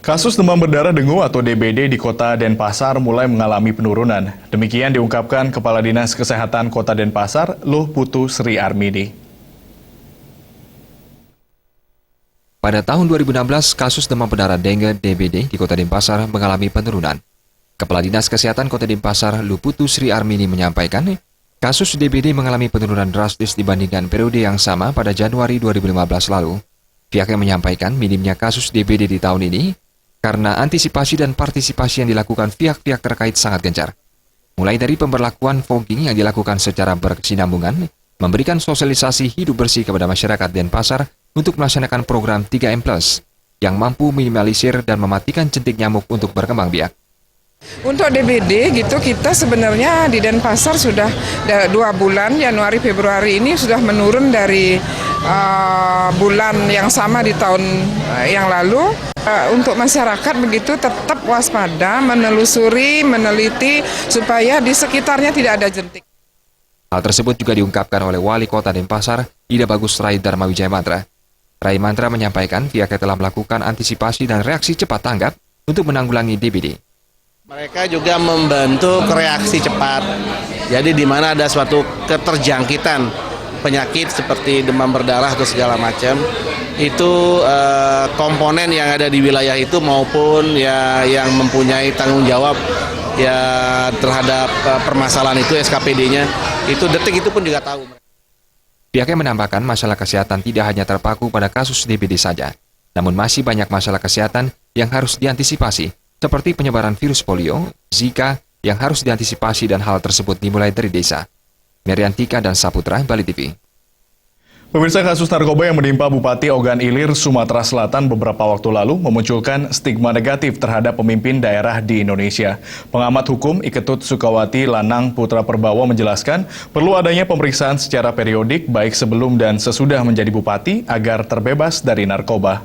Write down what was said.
Kasus demam berdarah dengue atau DBD di Kota Denpasar mulai mengalami penurunan. Demikian diungkapkan Kepala Dinas Kesehatan Kota Denpasar, Luh Putu Sri Armidi. Pada tahun 2016, kasus demam berdarah dengue DBD di Kota Denpasar mengalami penurunan. Kepala Dinas Kesehatan Kota Denpasar, Luh Putu Sri Armidi menyampaikan, kasus DBD mengalami penurunan drastis dibandingkan periode yang sama pada Januari 2015 lalu. Pihaknya menyampaikan minimnya kasus DBD di tahun ini karena antisipasi dan partisipasi yang dilakukan pihak-pihak terkait sangat gencar. Mulai dari pemberlakuan fogging yang dilakukan secara berkesinambungan, memberikan sosialisasi hidup bersih kepada masyarakat Denpasar untuk melaksanakan program 3M+, yang mampu minimalisir dan mematikan jentik nyamuk untuk berkembang biak. Untuk DBD gitu kita sebenarnya di Denpasar sudah 2 bulan, Januari Februari ini sudah menurun dari bulan yang sama di tahun yang lalu. Untuk masyarakat begitu tetap waspada, menelusuri, meneliti supaya di sekitarnya tidak ada jentik. Hal tersebut juga diungkapkan oleh Wali Kota Denpasar, Ida Bagus Rai Dharma Wijaya Mantra. Rai Mantra menyampaikan pihaknya telah melakukan antisipasi dan reaksi cepat tanggap untuk menanggulangi DBD. Mereka juga membantu reaksi cepat. Jadi di mana ada suatu keterjangkitan penyakit seperti demam berdarah atau segala macam, itu komponen yang ada di wilayah itu maupun ya yang mempunyai tanggung jawab ya terhadap permasalahan itu SKPD-nya, itu detik itu pun juga tahu. Pihaknya menambahkan masalah kesehatan tidak hanya terpaku pada kasus DBD saja, namun masih banyak masalah kesehatan yang harus diantisipasi, seperti penyebaran virus polio, Zika, yang harus diantisipasi dan hal tersebut dimulai dari desa. Meriantika dan Saputra, Bali TV. Pemirsa, kasus narkoba yang menimpa Bupati Ogan Ilir, Sumatera Selatan beberapa waktu lalu memunculkan stigma negatif terhadap pemimpin daerah di Indonesia. Pengamat hukum Iketut Sukawati Lanang Putra Perbawa menjelaskan perlu adanya pemeriksaan secara periodik baik sebelum dan sesudah menjadi bupati agar terbebas dari narkoba.